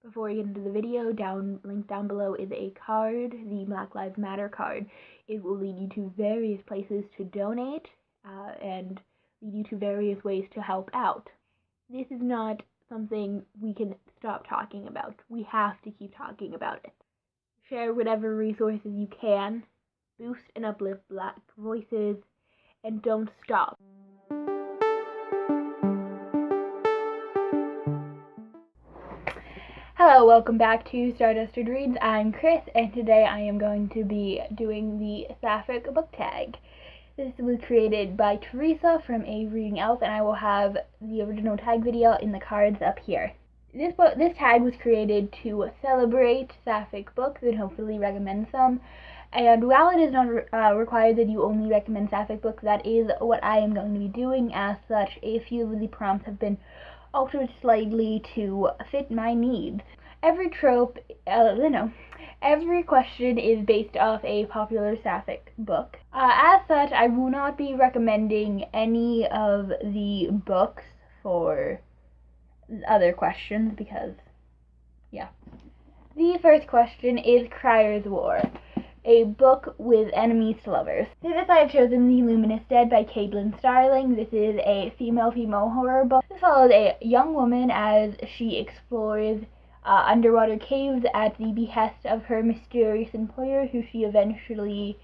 Before we get into the video, link down below is a card, the Black Lives Matter card. It will lead you to various places to donate and lead you to various ways to help out. This is not something we can stop talking about. We have to keep talking about it. Share whatever resources you can, boost and uplift Black voices, and don't stop. Hello, welcome back to Stardusted Reads. I'm Chris, and today I am going to be doing the Sapphic book tag. This was created by Teresa from A Reading Elf, and I will have the original tag video in the cards up here. This tag was created to celebrate Sapphic books and hopefully recommend some. And while it is not required that you only recommend Sapphic books, that is what I am going to be doing. As such, a few of the prompts have been altered slightly to fit my needs. Every question is based off a popular Sapphic book. As such, I will not be recommending any of the books for other questions because, yeah. The first question is CRIER'S WAR, a book with enemies to lovers. For this I have chosen The Luminous Dead by Caitlin Starling. This is a female horror book. This follows a young woman as she explores underwater caves at the behest of her mysterious employer, who she eventually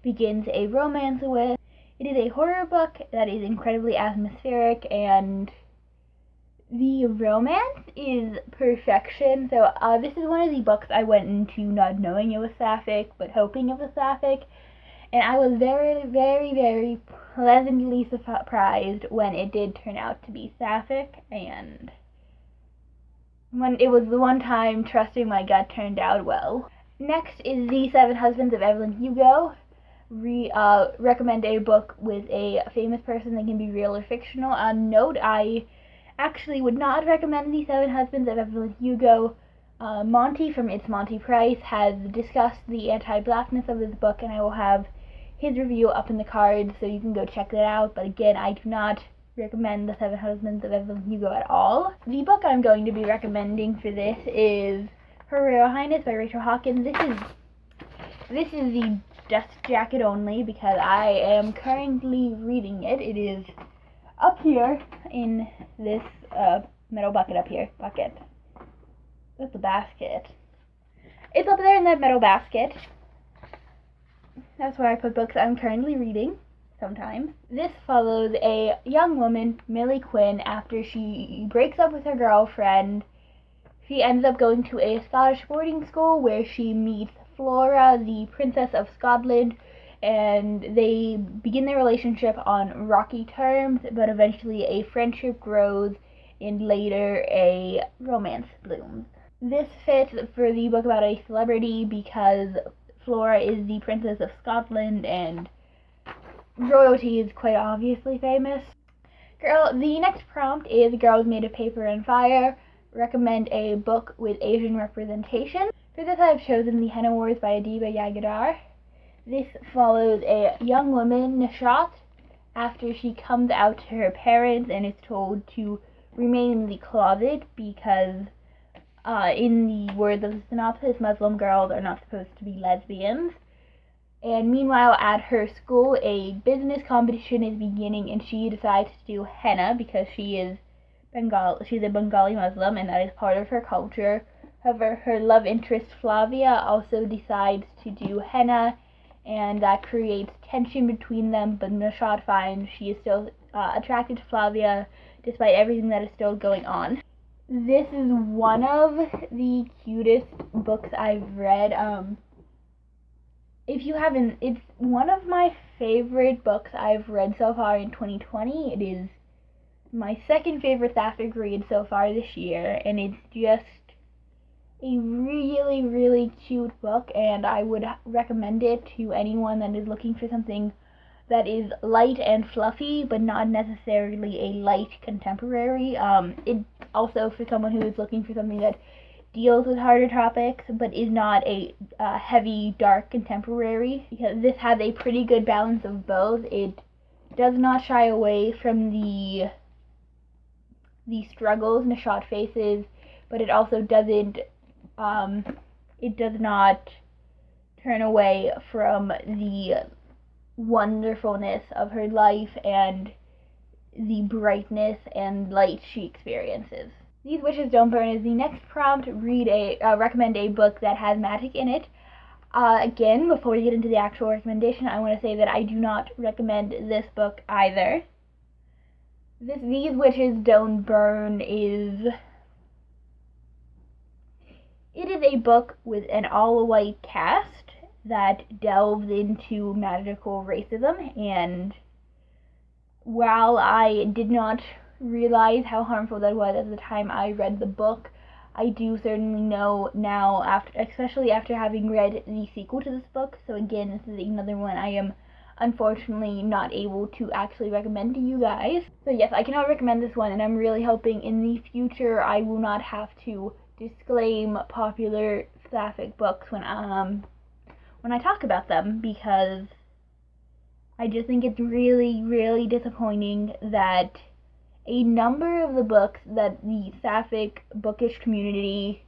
begins a romance with. It is a horror book that is incredibly atmospheric, and the romance is perfection. So this is one of the books I went into not knowing it was Sapphic, but hoping it was Sapphic. And I was very, very, very pleasantly surprised when it did turn out to be Sapphic. And when it was the one time trusting my gut turned out well. Next is The Seven Husbands of Evelyn HUGO. Recommend a book with a famous person that can be real or fictional. Note, I actually would not recommend The Seven Husbands of Evelyn HUGO. Monty from It's Monty Price has discussed the anti-blackness of this book, and I will have his review up in the cards, so you can go check that out. But again, I do not recommend The Seven Husbands of Evelyn HUGO at all. The book I'm going to be recommending for this is Her Royal Highness by Rachel Hawkins. This is the dust jacket only because I am currently reading it. It is up here in this metal bucket up here. That's a basket. It's up there in that metal basket. That's where I put books I'm currently reading sometimes. This follows a young woman, Millie Quinn, after she breaks up with her girlfriend. She ends up going to a Scottish boarding school where she meets Flora, the Princess of Scotland, and they begin their relationship on rocky terms, but eventually a friendship grows and later a romance blooms. This fits for the book about a celebrity because Flora is the Princess of Scotland and royalty is quite obviously famous. The next prompt is Girls Made of Paper and Fire. Recommend a book with Asian representation. For this I have chosen The Henna Wars by Adiba Yagadar. This follows a young woman, Nishat, after she comes out to her parents and is told to remain in the closet because, in the words of the synopsis, Muslim girls are not supposed to be lesbians. And meanwhile, at her school, a business competition is beginning, and she decides to do henna because she's a Bengali Muslim, and that is part of her culture. However, her love interest, Flavia, also decides to do henna, and that creates tension between them, but Nishat finds she is still attracted to Flavia despite everything that is still going on. This is one of the cutest books I've read. If you haven't, it's one of my favorite books I've read so far in 2020. It is my second favorite Sapphic read so far this year, and it's just a really, really cute book, and I would recommend it to anyone that is looking for something that is light and fluffy, but not necessarily a light contemporary. It also for someone who is looking for something that deals with harder topics, but is not a heavy, dark contemporary, because this has a pretty good balance of both. It does not shy away from the struggles Nishat faces but it also doesn't, it does not turn away from the wonderfulness of her life and the brightness and light she experiences. These Witches Don't Burn is the next prompt. Recommend a book that has magic in it. Again, before we get into the actual recommendation, I want to say that I do not recommend this book either. These Witches Don't Burn is a book with an all-white cast that delves into magical racism, and while I did not realize how harmful that was at the time I read the book, I do certainly know now, especially after having read the sequel to this book. So again, this is another one I am unfortunately not able to actually recommend to you guys. So yes, I cannot recommend this one, and I'm really hoping in the future I will not have to disclaim popular Sapphic books when I talk about them, because I just think it's really, really disappointing that a number of the books that the Sapphic bookish community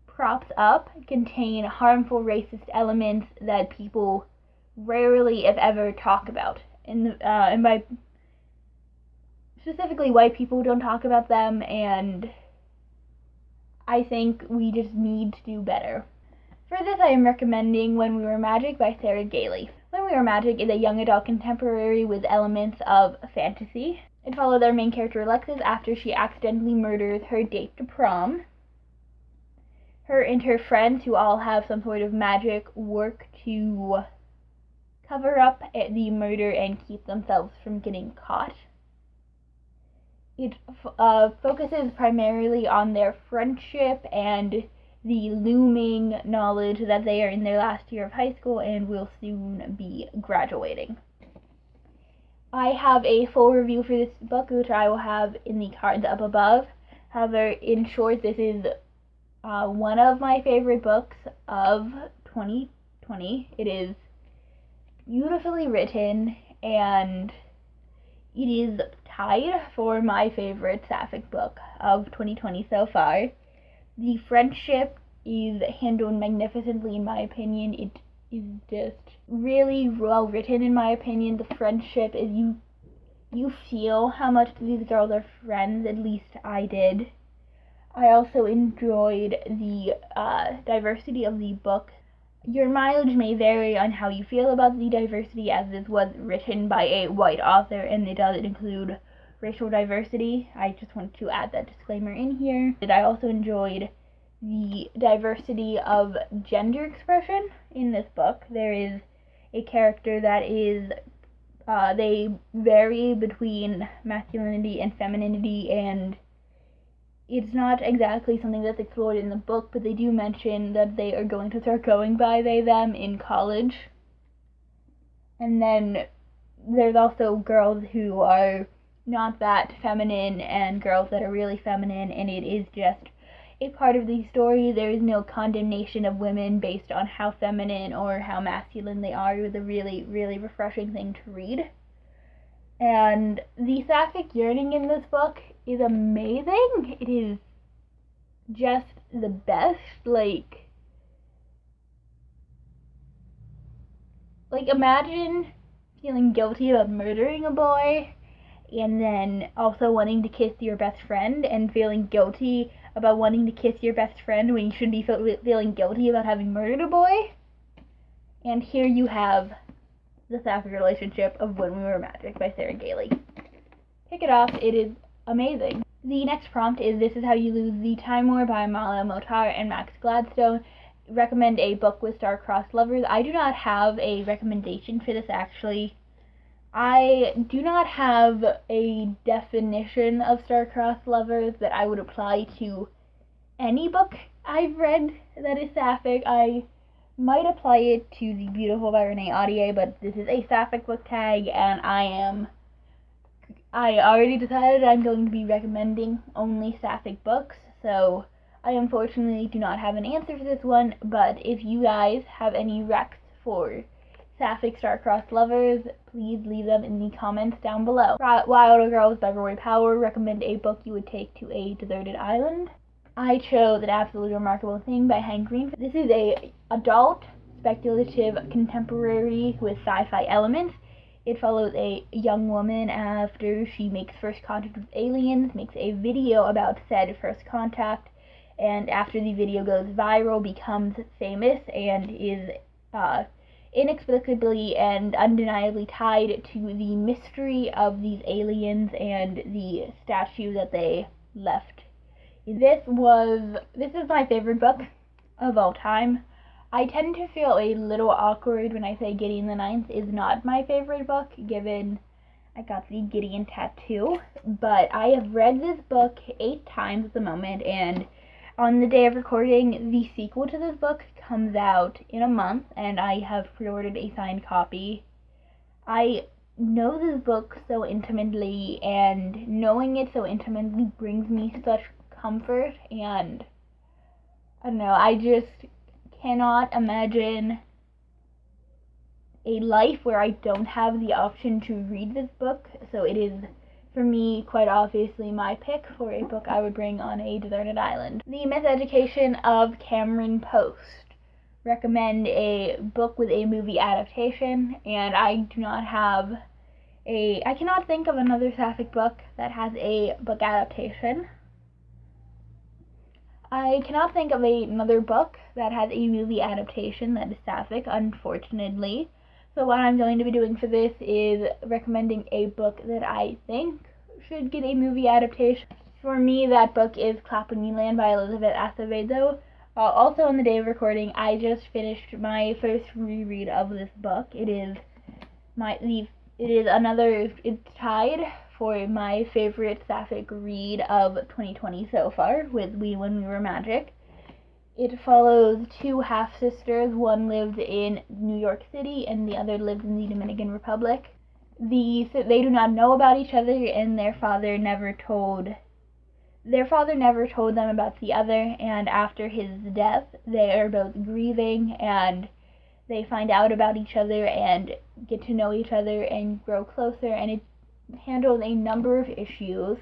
props up contain harmful racist elements that people rarely, if ever, talk about. And by specifically white people don't talk about them, and I think we just need to do better. For this, I am recommending When We Were Magic by Sarah Gailey. When We Were Magic is a young adult contemporary with elements of fantasy. It follows our main character Alexis after she accidentally murders her date to prom. Her and her friends, who all have some sort of magic, work to cover up the murder and keep themselves from getting caught. It focuses primarily on their friendship and the looming knowledge that they are in their last year of high school and will soon be graduating. I have a full review for this book, which I will have in the cards up above. However, in short, this is one of my favorite books of 2020. It is beautifully written, and it is tied for my favorite Sapphic book of 2020 so far. The friendship is handled magnificently, in my opinion. It is just really well written, in my opinion. The friendship is, you feel how much these girls are friends, at least I did. I also enjoyed the diversity of the book. Your mileage may vary on how you feel about the diversity, as this was written by a white author and it does include racial diversity. I just want to add that disclaimer in here. And I also enjoyed the diversity of gender expression in this book. There is a character that is, they vary between masculinity and femininity, and it's not exactly something that's explored in the book, but they do mention that they are going to start going by they, them in college. And then there's also girls who are not that feminine and girls that are really feminine, and it is just a part of the story. There is no condemnation of women based on how feminine or how masculine they are. It was a really, really refreshing thing to read. And the Sapphic yearning in this book is amazing. It is just the best. Like imagine feeling guilty about murdering a boy, and then also wanting to kiss your best friend, and feeling guilty about wanting to kiss your best friend when you should be feeling guilty about having murdered a boy. And here you have the Sapphic relationship of When We Were Magic by Sarah Gailey. Kick it off, it is amazing. The next prompt is This Is How You Lose the Time War by Mala Motar and Max Gladstone. Recommend a book with star-crossed lovers. I do not have a recommendation for this, actually. I do not have a definition of star-crossed lovers that I would apply to any book I've read that is Sapphic. I might apply it to The Beautiful by Renee Audier, but this is a Sapphic book tag, and I already decided I'm going to be recommending only Sapphic books, so I unfortunately do not have an answer for this one. But if you guys have any recs for Sapphic star-crossed lovers, please leave them in the comments down below. Wilder Girls by Rory Power. Recommend a book you would take to a deserted island. I chose An Absolutely Remarkable Thing by Hank Green. This is a adult, speculative contemporary with sci-fi elements. It follows a young woman after she makes first contact with aliens, makes a video about said first contact, and after the video goes viral, becomes famous and is inexplicably and undeniably tied to the mystery of these aliens and the statue that they left. This is my favorite book of all time. I tend to feel a little awkward when I say Gideon the Ninth is not my favorite book, given I got the Gideon tattoo, but I have read this book 8 times at the moment, and on the day of recording, the sequel to this book comes out in a month, and I have pre-ordered a signed copy. I know this book so intimately, and knowing it so intimately brings me such comfort, and I don't know, I just cannot imagine a life where I don't have the option to read this book, so it is, for me, quite obviously my pick for a book I would bring on a deserted island. The Miseducation of Cameron Post. Recommend a book with a movie adaptation, and I cannot think of another Sapphic book that has a book adaptation. I cannot think of another book that has a movie adaptation that is Sapphic, unfortunately. So what I'm going to be doing for this is recommending a book that I think should get a movie adaptation. For me, that book is Clap When You Land by Elizabeth Acevedo. Also on the day of recording, I just finished my first reread of this book. It's tied for my favorite Sapphic read of 2020 so far, with When We Were Magic. It follows 2 half-sisters. One lived in New York City and the other lived in the Dominican Republic. They do not know about each other, and their father never told them about the other, and after his death, they are both grieving, and they find out about each other and get to know each other and grow closer, and it handles a number of issues.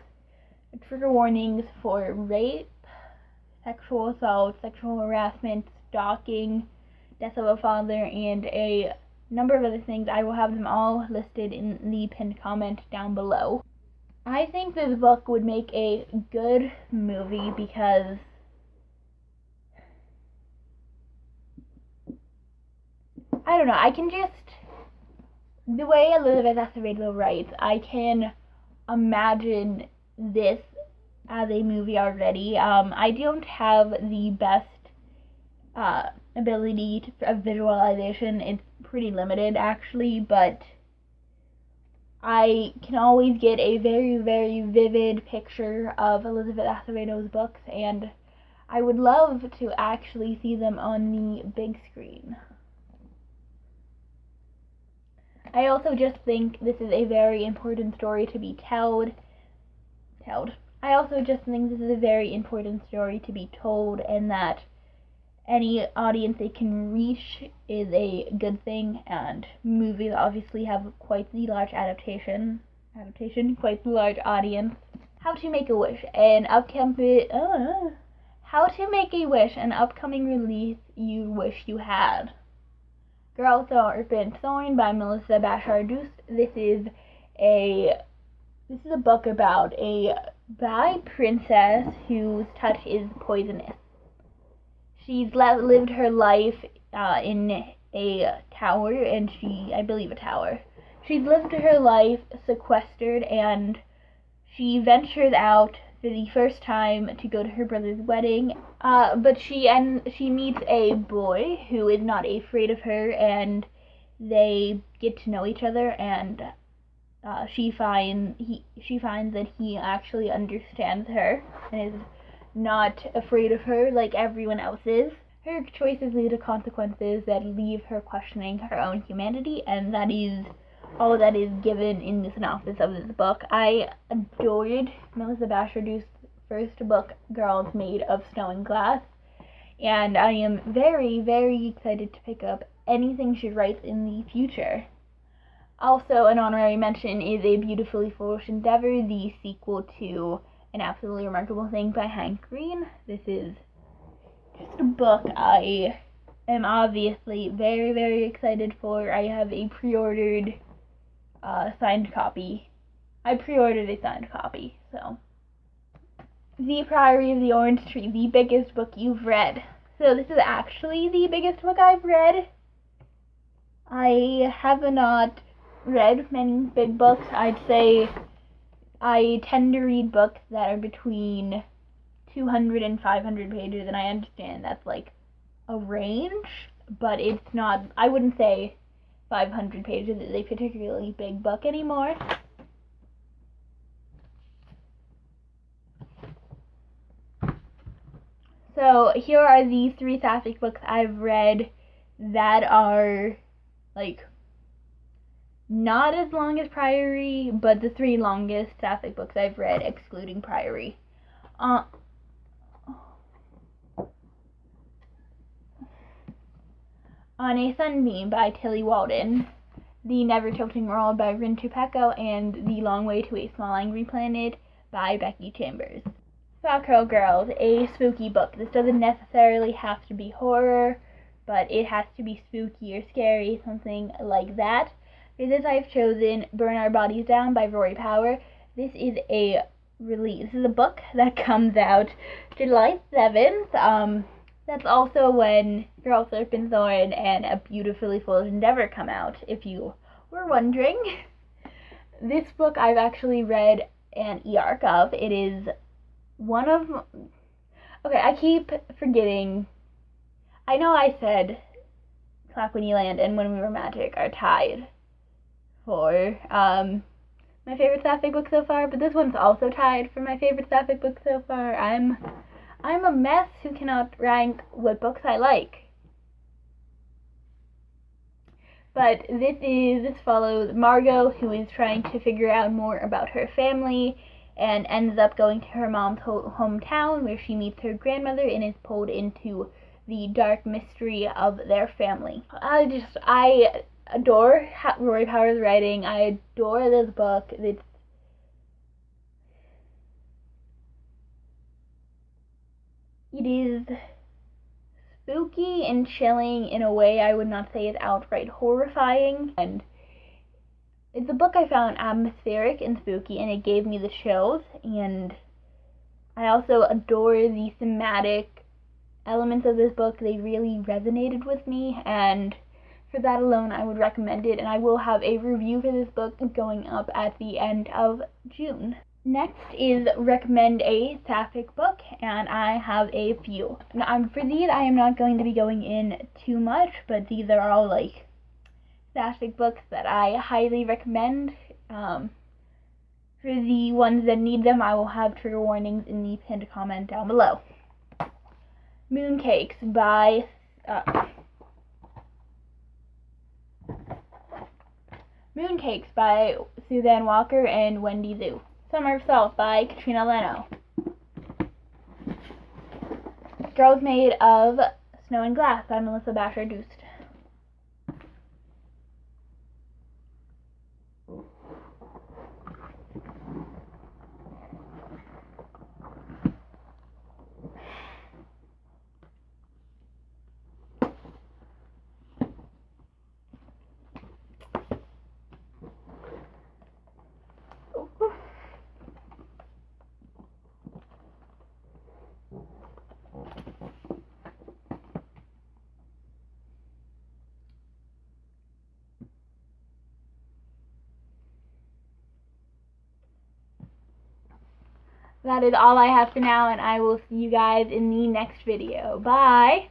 Trigger warnings for rape, sexual assault, sexual harassment, stalking, death of a father, and a number of other things. I will have them all listed in the pinned comment down below. I think this book would make a good movie because I don't know, the way Elizabeth Acevedo writes, I can imagine this as a movie already. I don't have the best ability of visualization. It's pretty limited, actually, but I can always get a very, very vivid picture of Elizabeth Acevedo's books, and I would love to actually see them on the big screen. I also just think this is a very important story to be told. I also just think this is a very important story to be told, and that any audience it can reach is a good thing, and movies obviously have quite the large quite the large audience. How to Make a Wish, an upcoming release you wish you had. Girl Thorn by Melissa Bashar-Dust. This is a book about a bad princess whose touch is poisonous. She's lived her life in a tower, and She's lived her life sequestered, and she ventures out for the first time to go to her brother's wedding, but she meets a boy who is not afraid of her, and they get to know each other, and she finds that he actually understands her and is not afraid of her like everyone else is. Her choices lead to consequences that leave her questioning her own humanity, and that is all that is given in the synopsis of this book. I adored Melissa Bashar-Dust's first book, Girls Made of Snow and Glass, and I am very, very excited to pick up anything she writes in the future. Also, an honorary mention is A Beautifully Foolish Endeavor, the sequel to An Absolutely Remarkable Thing by Hank Green. This is just a book I am obviously very, very excited for. I have a pre-ordered signed copy. I pre-ordered a signed copy, so. The Priory of the Orange Tree, the biggest book you've read. So this is actually the biggest book I've read. I have not read many big books. I'd say I tend to read books that are between 200 and 500 pages, and I understand that's like a range, but it's not, I wouldn't say 500 pages is a particularly big book anymore. So here are the 3 Sapphic books I've read that are like not as long as Priory, but the 3 longest Sapphic books I've read excluding Priory. On a Sunbeam by Tilly Walden, The Never Tilting World by Rintu Pecco, and The Long Way to a Small Angry Planet by Becky Chambers. SAWKILL Girls, a spooky book. This doesn't necessarily have to be horror, but it has to be spooky or scary, something like that. For this I've chosen Burn Our Bodies Down by Rory Power. This is a release. This is a book that comes out July 7th. That's also when Girl, Serpent, Thorn and A Beautifully Foolish Endeavor come out, if you were wondering. This book I've actually read an e-arc of. It is one of... Okay, I keep forgetting. I know I said Clap When You Land and When We Were Magic are tied for my favorite Sapphic book so far, but this one's also tied for my favorite Sapphic book so far. I'm a mess who cannot rank what books I like. But this follows Margot, who is trying to figure out more about her family and ends up going to her mom's hometown where she meets her grandmother and is pulled into the dark mystery of their family. I adore Rory Power's writing. I adore this book. It is spooky and chilling in a way I would not say is outright horrifying, and it's a book I found atmospheric and spooky, and it gave me the chills, and I also adore the thematic elements of this book. They really resonated with me, and for that alone I would recommend it, and I will have a review for this book going up at the end of June. Next is recommend a Sapphic book, and I have a few. Now, for these I am not going to be going in too much, but these are all like Sapphic books that I highly recommend. For the ones that need them, I will have trigger warnings in the pinned comment down below. Mooncakes by Suzanne Walker and Wendy Zhu. Summer of Salt by Katrina Leno. Girls Made of Snow and Glass by Melissa Basher Doost. That is all I have for now, and I will see you guys in the next video. Bye!